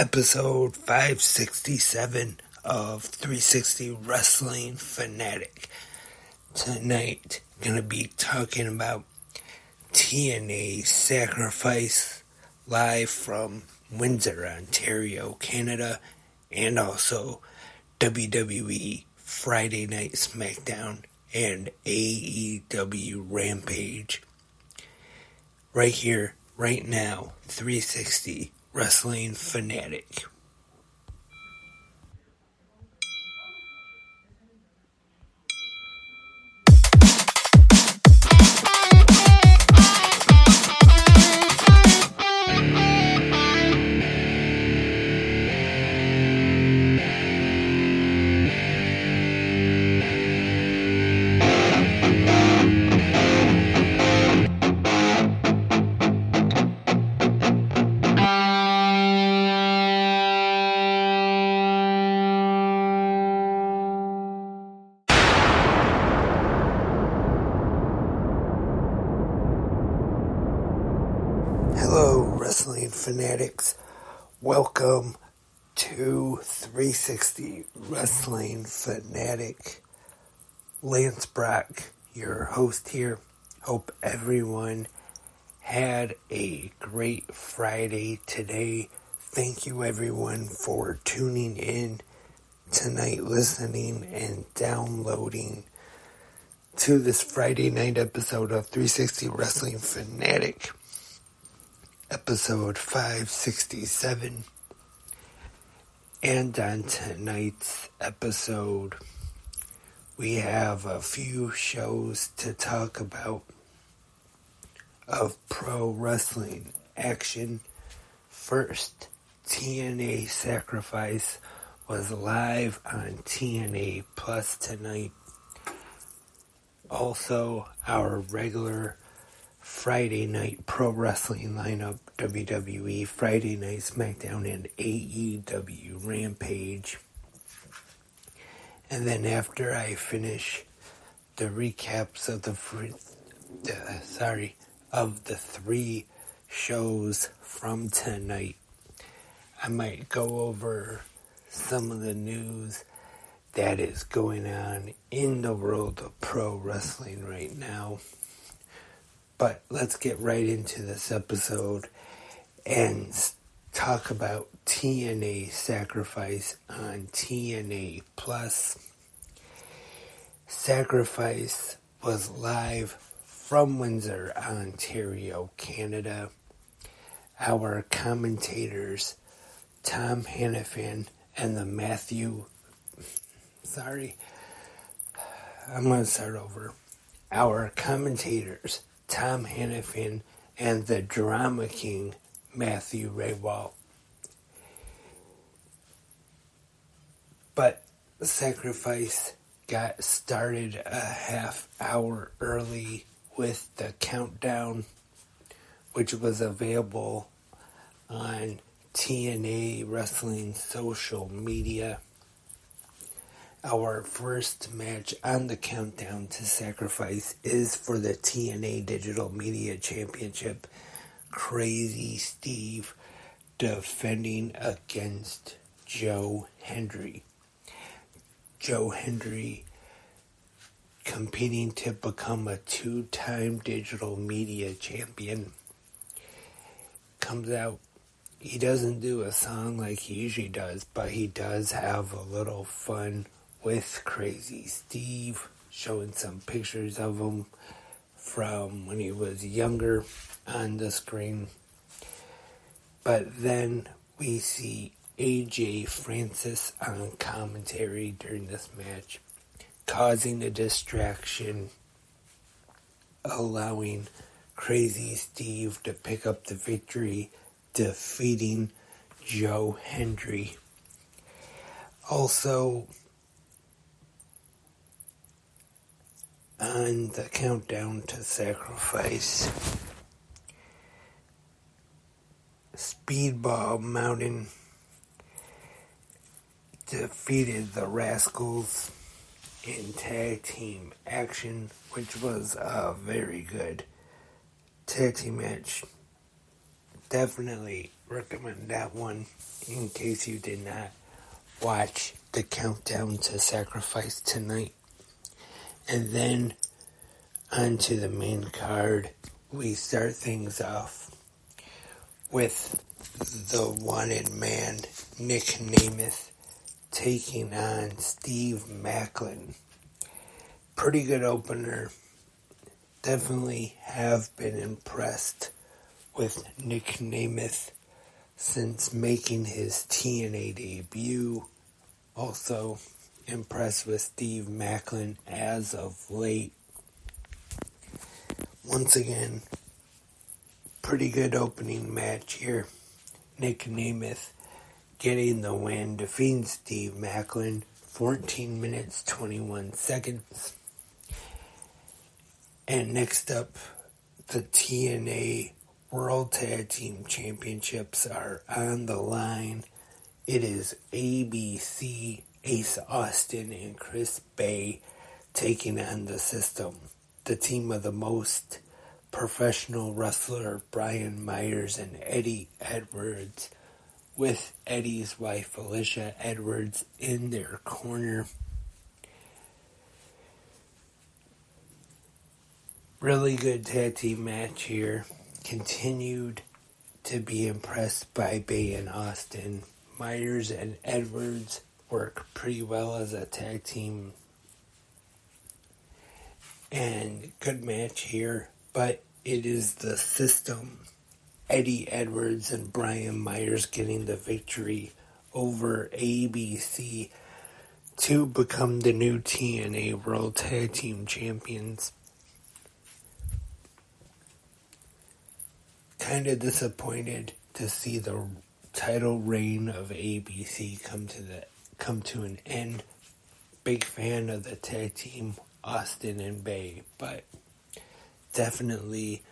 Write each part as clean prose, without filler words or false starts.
episode 567 of 360 Wrestling Fanatic. Tonight, gonna be talking about TBA Sacrifice live from Windsor, Ontario, Canada, and also WWE Friday Night Smackdown and AEW Rampage. Right here, right now, 360 Wrestling Fanatic. Hello, Wrestling Fanatics. Welcome to 360 Wrestling Fanatic. Lance Brock, your host here. Hope everyone had a great Friday today. Thank you everyone for tuning in tonight, listening and downloading to this Friday night episode of 360 Wrestling Fanatic. Episode 567. And on tonight's episode, we have a few shows to talk about of pro wrestling action. First, TBA Sacrifice was live on TNA Plus tonight. Also, our regular Friday night pro wrestling lineup, WWE Friday Night Smackdown and AEW Rampage. And then after I finish the recaps of the three shows from tonight, I might go over some of the news that is going on in the world of pro wrestling right now. But let's get right into this episode and talk about TBA Sacrifice on TNA Plus. Sacrifice was live from Windsor, Ontario, Canada. Our commentators, Tom Hannafin and the Our commentators, Tom Hannafin and the Drama King, Matthew Raywalt. But Sacrifice got started a half hour early with the countdown, which was available on TNA Wrestling social media. Our first match on the countdown to Sacrifice is for the TNA Digital Media Championship. Crazy Steve defending against Joe Hendry. Joe Hendry competing to become a two-time digital media champion. Comes out. He doesn't do a song like he usually does, but he does have a little fun with Crazy Steve, showing some pictures of him from when he was younger on the screen. But then we see AJ Francis on commentary during this match, causing a distraction, allowing Crazy Steve to pick up the victory, defeating Joe Hendry. Also, on the countdown to Sacrifice, Speedball Mountain defeated the Rascals in tag team action, which was a very good tag team match. Definitely recommend that one in case you did not watch the Countdown to Sacrifice tonight. And then onto the main card, we start things off with the wanted man, Nick Namath, taking on Steve Maclin. Pretty good opener. Definitely have been impressed with Nick Namath since making his TNA debut. Also impressed with Steve Maclin as of late. Once again, pretty good opening match here. Nick Namath getting the win, defeating Steve Maclin, 14 minutes, 21 seconds. And next up, the TNA World Tag Team Championships are on the line. It is ABC, Ace Austin and Chris Bay taking on the System. The team of the most professional wrestler Brian Myers and Eddie Edwards, with Eddie's wife Alicia Edwards in their corner. Really good tag team match here. Continued to be impressed by Bay and Austin. Myers and Edwards work pretty well as a tag team. And good match here, but it is the System, Eddie Edwards and Brian Myers, getting the victory over ABC to become the new TNA World Tag Team Champions. Kind of disappointed to see the title reign of ABC come to an end. Big fan of the tag team Austin and Bay, but definitely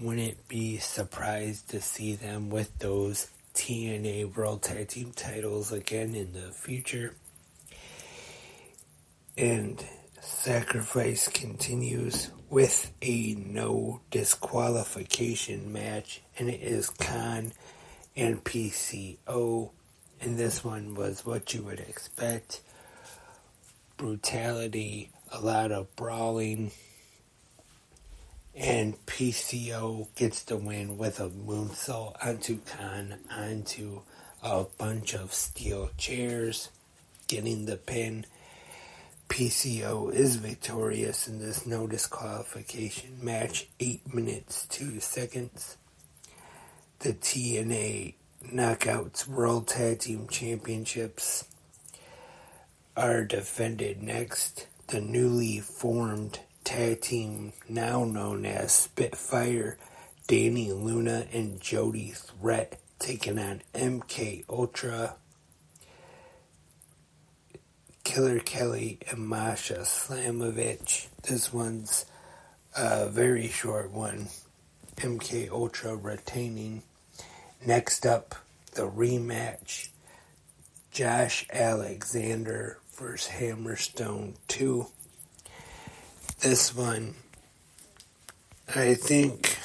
wouldn't be surprised to see them with those TNA World Tag Team titles again in the future. And Sacrifice continues with a no disqualification match, and it is Khan and PCO, and this one was what you would expect. Brutality, a lot of brawling, and PCO gets the win with a moonsault onto Khan, onto a bunch of steel chairs, getting the pin. PCO is victorious in this no disqualification match, 8 minutes, 2 seconds. The TNA Knockouts World Tag Team Championships are defended next. The newly formed tag team, now known as Spitfire, Danny Luna and Jody Threat, taking on MK Ultra, Killer Kelly and Masha Slamovich. This one's a very short one. MK Ultra retaining. Next up, the rematch. Josh Alexander versus Hammerstone 2. This one, I think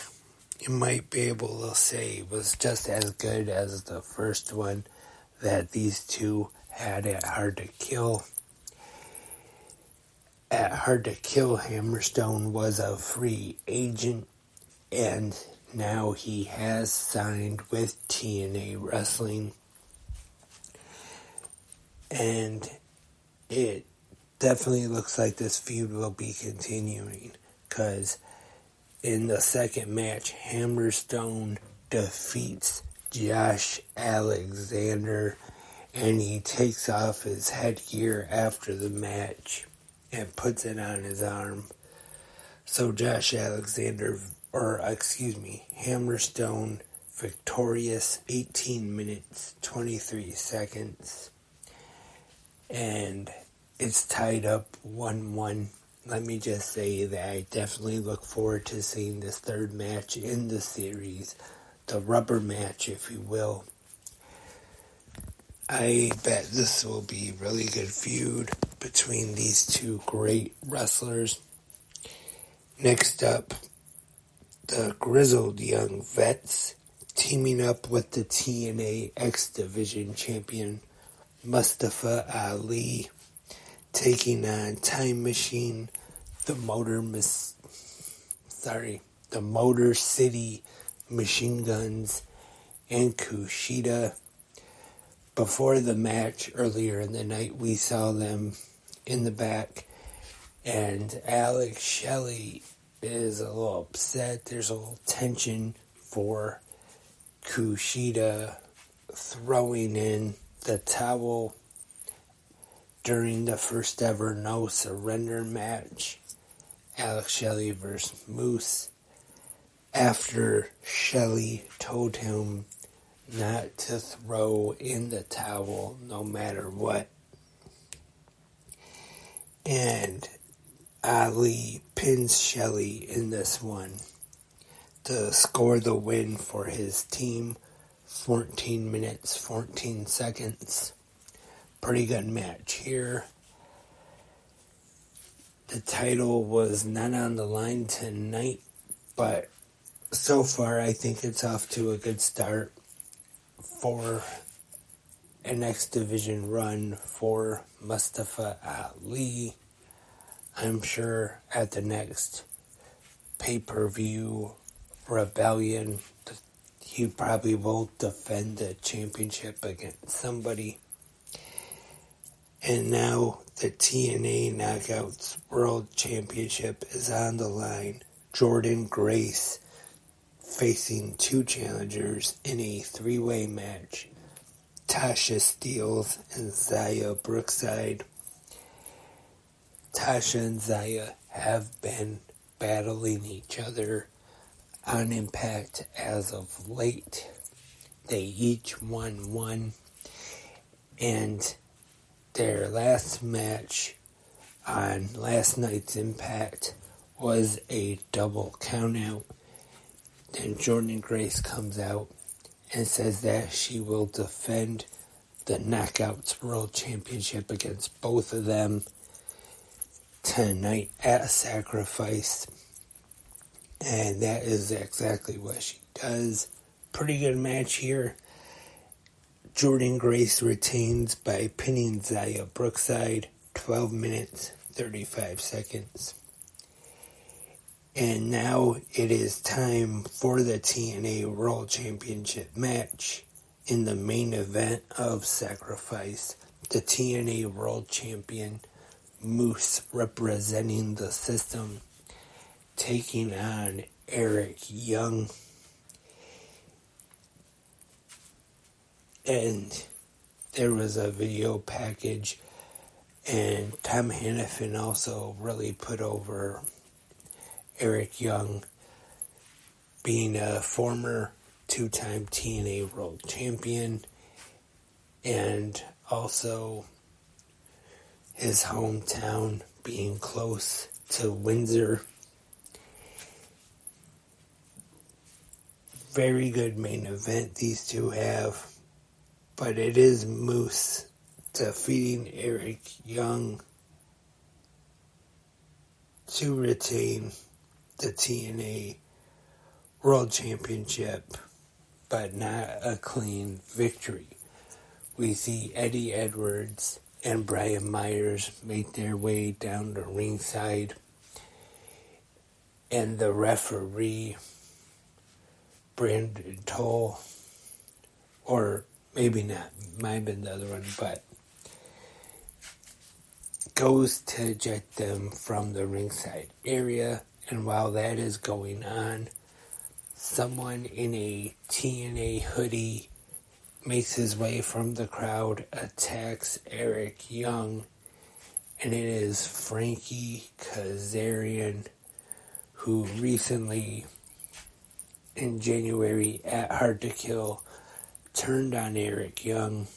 you might be able to say was just as good as the first one that these two had at Hard to Kill. At Hard to Kill, Hammerstone was a free agent, and now he has signed with TNA Wrestling. And it definitely looks like this feud will be continuing, because in the second match, Hammerstone defeats Josh Alexander, and he takes off his headgear after the match and puts it on his arm. So Hammerstone victorious, 18 minutes, 23 seconds. And it's tied up 1-1. Let me just say that I definitely look forward to seeing this third match in the series. The rubber match, if you will. I bet this will be a really good feud between these two great wrestlers. Next up, the Grizzled Young Vets teaming up with the TNA X Division champion Mustafa Ali, taking on Time Machine, the Motor City Machine Guns, and Kushida. Before the match, earlier in the night, we saw them in the back, and Alex Shelley is a little upset. There's a little tension for Kushida throwing in the towel during the first ever No Surrender match, Alex Shelley versus Moose, after Shelley told him not to throw in the towel no matter what. And Ali pins Shelley in this one to score the win for his team. 14 minutes, 14 seconds. Pretty good match here. The title was not on the line tonight, but so far I think it's off to a good start for an X Division run for Mustafa Ali. I'm sure at the next pay-per-view Rebellion, he probably will defend the championship against somebody. And now the TNA Knockouts World Championship is on the line. Jordan Grace facing two challengers in a three-way match. Tasha Steelz and Xia Brookside. Tasha and Xia have been battling each other on Impact as of late. They each won one, and their last match on last night's Impact was a double countout. Then Jordan Grace comes out and says that she will defend the Knockouts World Championship against both of them tonight at Sacrifice. And that is exactly what she does. Pretty good match here. Jordan Grace retains by pinning Xia Brookside, 12 minutes, 35 seconds. And now it is time for the TNA World Championship match. In the main event of Sacrifice, the TNA World Champion Moose, representing the system, taking on Eric Young. And there was a video package, and Tom Hannafin also really put over Eric Young, being a former two-time TNA World Champion, and also his hometown being close to Windsor. Very good main event these two have, but it is Moose defeating Eric Young to retain the TNA World Championship, but not a clean victory. We see Eddie Edwards and Brian Myers make their way down the ringside, and the referee, Brandon Toll, or maybe not, might have been the other one, but goes to eject them from the ringside area. And while that is going on, someone in a TNA hoodie makes his way from the crowd, attacks Eric Young, and it is Frankie Kazarian, who recently, in January at Hard to Kill, turned on Eric Young.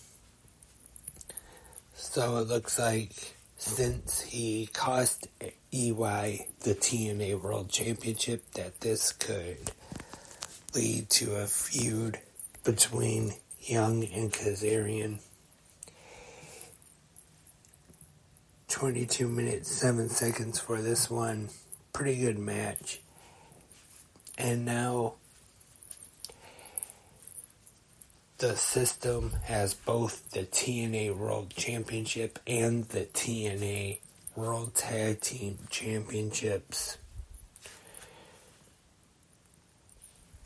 So it looks like since he cost EY the TNA World Championship, that this could lead to a feud between Young and Kazarian. 22 minutes, 7 seconds for this one. Pretty good match. And now the system has both the TNA World Championship and the TNA World Tag Team Championships.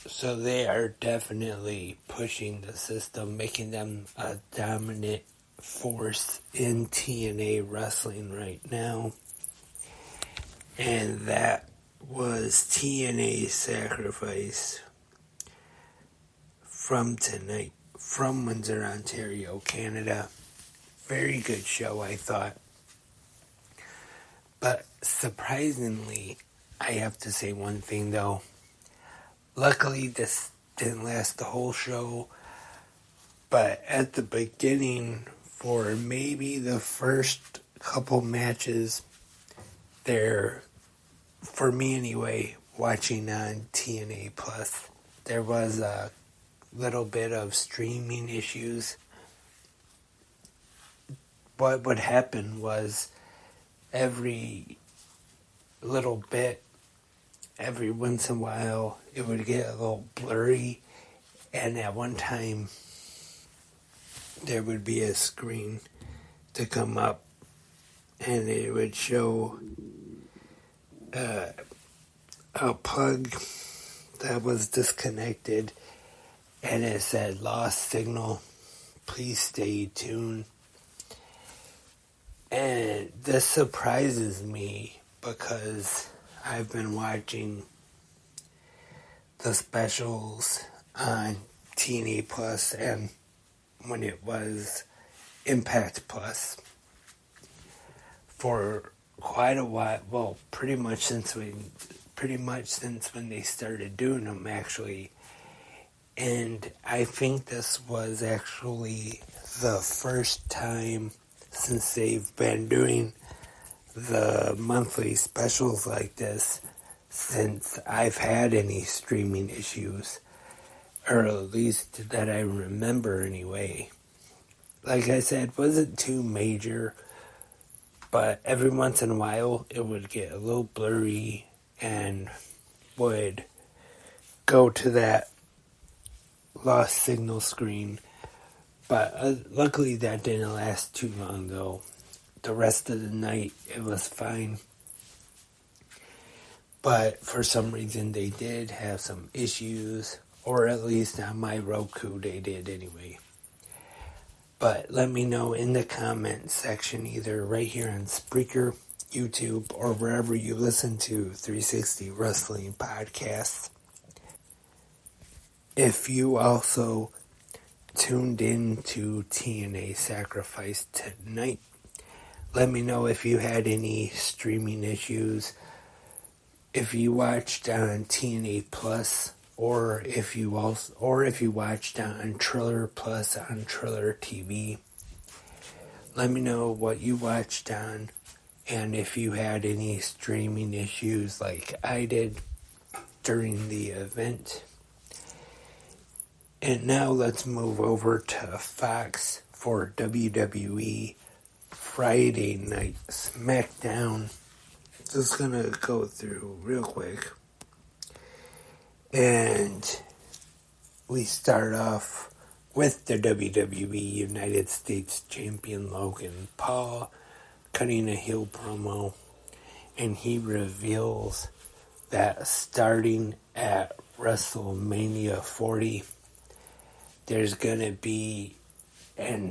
So they are definitely pushing the system, making them a dominant force in TNA wrestling right now. And that was TNA Sacrifice from tonight, from Windsor, Ontario, Canada. Very good show, I thought. But surprisingly, I have to say one thing though. Luckily, this didn't last the whole show, but at the beginning, for maybe the first couple matches, there, for me anyway, watching on TNA Plus, there was a little bit of streaming issues. What would happen was every little bit, every once in a while, it would get a little blurry, and at one time, there would be a screen to come up, and it would show a plug that was disconnected, and it said lost signal, please stay tuned. And this surprises me because I've been watching the specials on TNA Plus and when it was Impact Plus for quite a while. Well, pretty much since when they started doing them, actually. And I think this was actually the first time since they've been doing the monthly specials like this since I've had any streaming issues, or at least that I remember anyway. Like I said, wasn't too major, but every once in a while it would get a little blurry and would go to that lost signal screen. But luckily that didn't last too long though. The rest of the night it was fine. But for some reason they did have some issues, or at least on my Roku they did anyway. But let me know in the comment section, either right here on Spreaker, YouTube, or wherever you listen to 360 Wrestling Podcasts, if you also tuned in to TNA Sacrifice tonight. Let me know if you had any streaming issues, if you watched on TNA Plus, or if you watched on Triller Plus on Triller TV. Let me know what you watched on, and if you had any streaming issues like I did during the event. And now let's move over to Fox for WWE Friday Night Smackdown. Just gonna go through real quick. And we start off with the WWE United States Champion Logan Paul cutting a heel promo. And he reveals that starting at WrestleMania 40, there's going to be a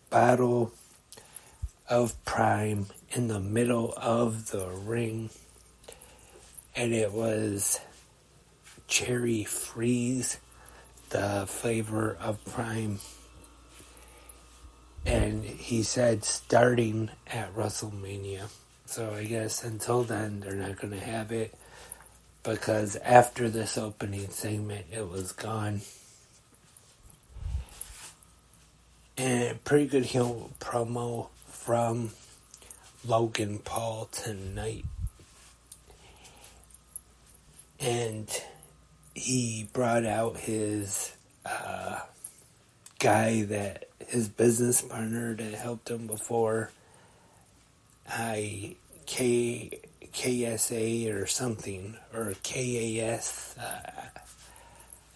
bottle of Prime in the middle of the ring. And it was Cherry Freeze, the flavor of Prime. And he said starting at WrestleMania. So I guess until then they're not going to have it, because after this opening segment, it was gone. And pretty good heel promo from Logan Paul tonight. And he brought out his his business partner that helped him before, KSA or something, or KAS,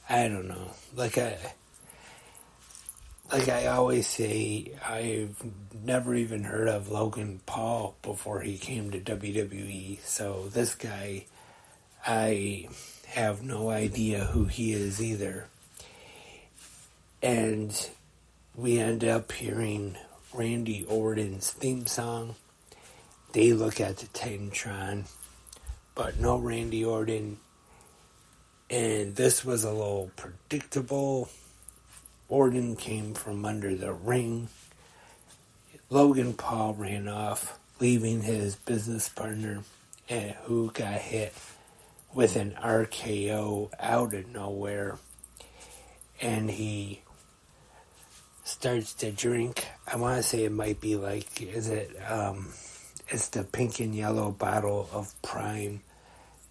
I don't know. Like I always say, I've never even heard of Logan Paul before he came to WWE. So this guy, I have no idea who he is either. And we end up hearing Randy Orton's theme song. They look at the Titantron, but no Randy Orton. And this was a little predictable. Orton came from under the ring. Logan Paul ran off, leaving his business partner, who got hit with an RKO out of nowhere. And he starts to drink. I want to say it might be like, it's the pink and yellow bottle of Prime.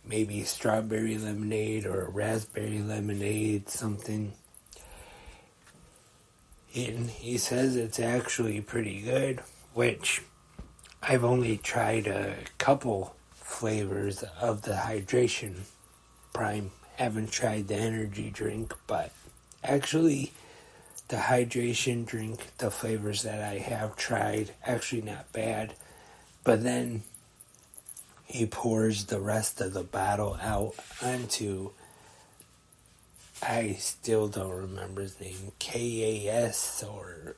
Maybe strawberry lemonade or raspberry lemonade, something. And he says it's actually pretty good, which I've only tried a couple flavors of the hydration Prime. Haven't tried the energy drink, but actually the hydration drink, the flavors that I have tried, actually not bad. But then he pours the rest of the bottle out onto, I still don't remember his name, KAS or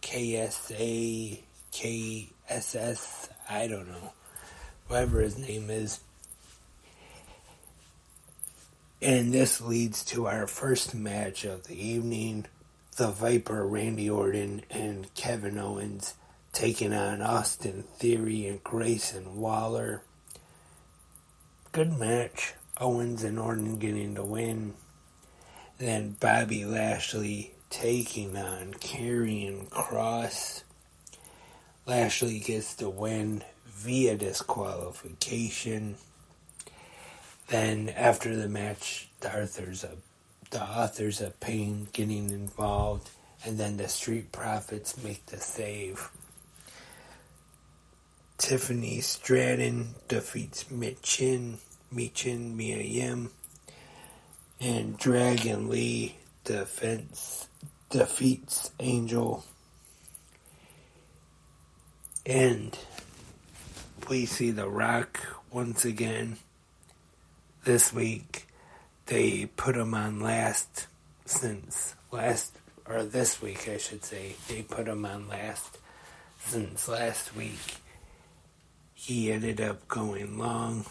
KSA, KSS, I don't know, whatever his name is. And this leads to our first match of the evening, the Viper, Randy Orton, and Kevin Owens taking on Austin Theory and Grayson Waller. Good match. Owens and Orton getting the win. Then Bobby Lashley taking on Karrion Kross. Lashley gets the win via disqualification. Then after the match, the authors of pain getting involved, and then the Street Profits make the save. Tiffany Stratton defeats Mia Yim, and Dragon Lee defeats Angel. And we see The Rock once again. This week, they put him on this week I should say, they put him on last since last week. He ended up going long,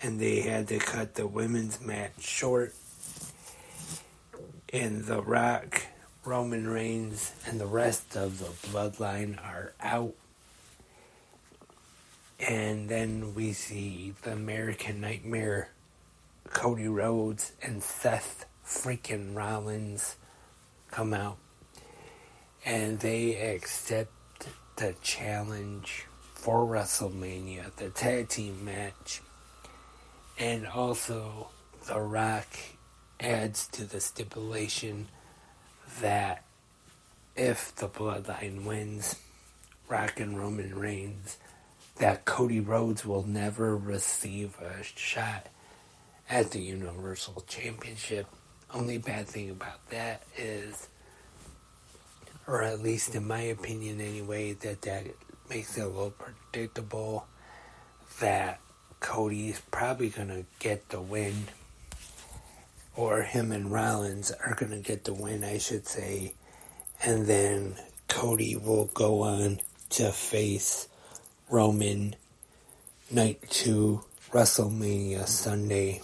and they had to cut the women's match short. And The Rock, Roman Reigns, and the rest of the bloodline are out. And then we see the American Nightmare, Cody Rhodes, and Seth freaking Rollins come out. And they accept the challenge for WrestleMania, the tag team match. And also, The Rock adds to the stipulation that if the bloodline wins, Rock and Roman Reigns, that Cody Rhodes will never receive a shot at the Universal Championship. Only bad thing about that is, or at least in my opinion anyway, that makes it a little predictable that Cody's probably going to get the win, or him and Rollins are going to get the win, I should say, and then Cody will go on to face Roman night 2, WrestleMania Sunday.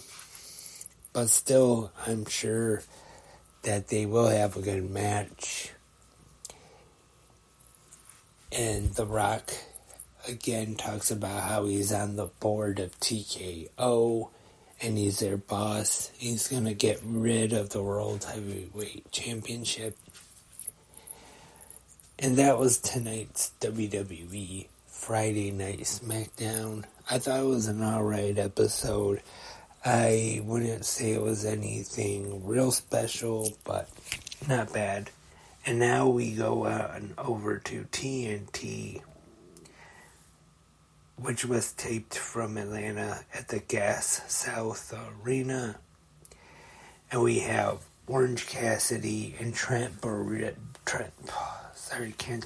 But still, I'm sure that they will have a good match. And The Rock again talks about how he's on the board of TKO and he's their boss. He's going to get rid of the World Heavyweight Championship. And that was tonight's WWE Friday Night Smackdown. I thought it was an alright episode. I wouldn't say it was anything real special, but not bad. And now we go on over to TNT, which was taped from Atlanta at the Gas South Arena. And we have Orange Cassidy and can't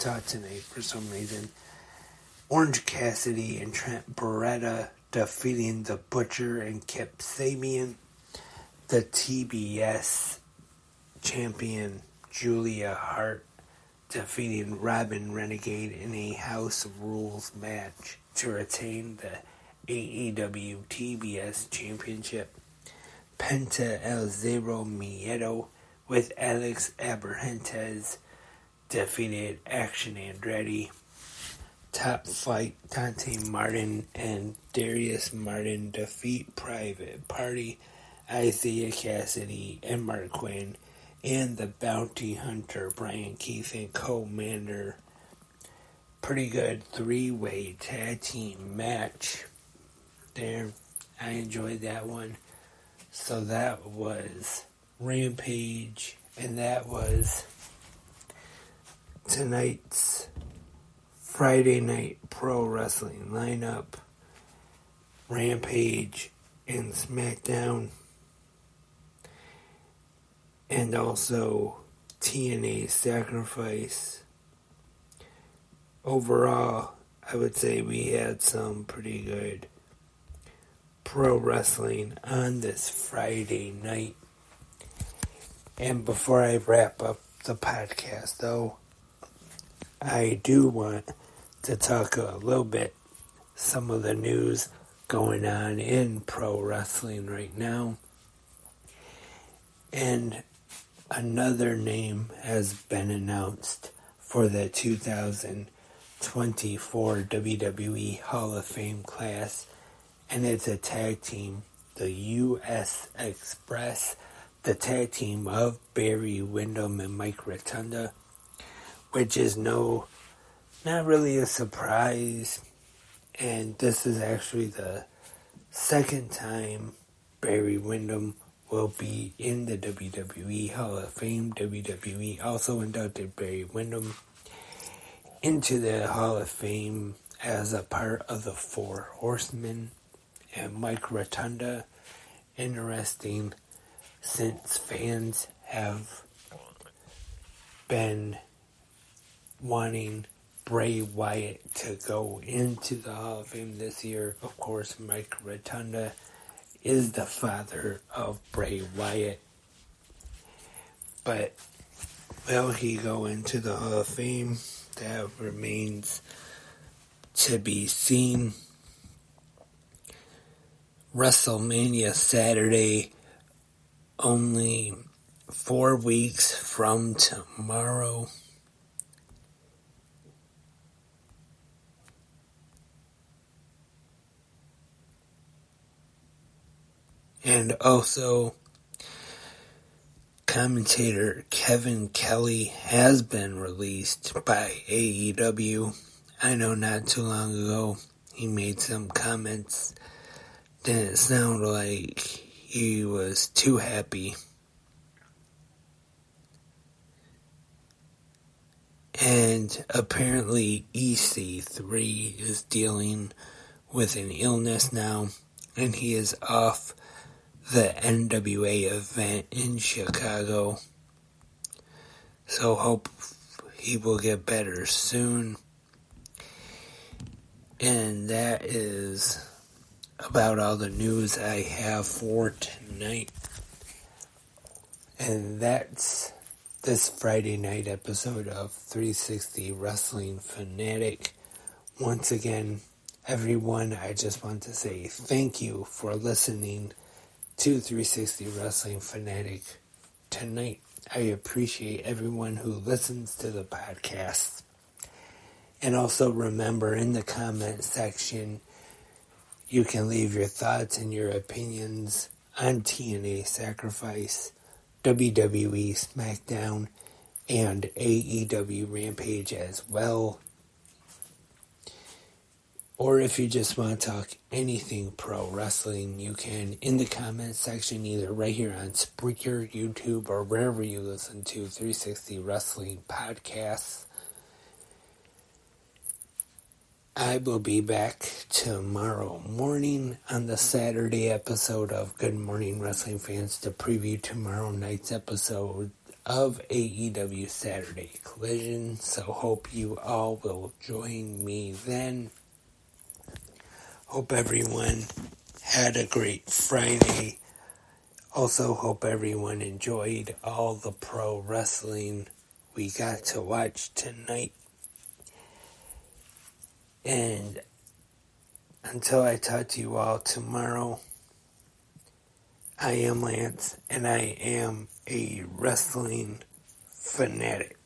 talk tonight for some reason. Orange Cassidy and Trent Beretta defeating the Butcher and Kip Sabian. The TBS champion Julia Hart defeating Robin Renegade in a House of Rules match to retain the AEW TBS Championship. Penta El Zero Miedo with Alex Abrahantes defeated Action Andretti. Top Flight, Dante Martin and Darius Martin defeat Private Party, Isaiah Cassidy and Mark Quinn, and the Bounty Hunter, Brian Keith and Commander. Pretty good three-way tag team match there. I enjoyed that one. So that was Rampage, and that was tonight's Friday Night Pro Wrestling lineup. Rampage and Smackdown, and also TBA Sacrifice. Overall, I would say we had some pretty good pro wrestling on this Friday night. And before I wrap up the podcast, though, I do want to talk a little bit some of the news going on in pro wrestling right now. And another name has been announced for the 2024 WWE Hall of Fame class, and it's a tag team, the U.S. Express, the tag team of Barry Windham and Mike Rotunda, which is not really a surprise, and this is actually the second time Barry Windham will be in the WWE Hall of Fame. WWE also inducted Barry Windham into the Hall of Fame as a part of the Four Horsemen. And Mike Rotunda, interesting, since fans have been wanting Bray Wyatt to go into the Hall of Fame this year. Of course, Mike Rotunda is the father of Bray Wyatt. But will he go into the Hall of Fame? That remains to be seen. WrestleMania Saturday, only 4 weeks from tomorrow. And also, commentator Kevin Kelly has been released by AEW. I know not too long ago he made some comments. Didn't sound like he was too happy. And apparently EC3 is dealing with an illness now, and he is off the NWA event in Chicago. So hope he will get better soon. And that is about all the news I have for tonight. And that's this Friday night episode of 360 Wrestling Fanatic. Once again, everyone, I just want to say thank you for listening to 360 Wrestling Fanatic tonight. I appreciate everyone who listens to the podcast. And also remember, in the comment section, you can leave your thoughts and your opinions on TBA Sacrifice, WWE Smackdown, and AEW Rampage as well. Or if you just want to talk anything pro wrestling, you can in the comment section, either right here on Spreaker, YouTube, or wherever you listen to 360 Wrestling podcasts. I will be back tomorrow morning on the Saturday episode of Good Morning Wrestling Fans to preview tomorrow night's episode of AEW Saturday Collision. So hope you all will join me then. Hope everyone had a great Friday. Also hope everyone enjoyed all the pro wrestling we got to watch tonight. And until I talk to you all tomorrow, I am Lance, and I am a wrestling fanatic.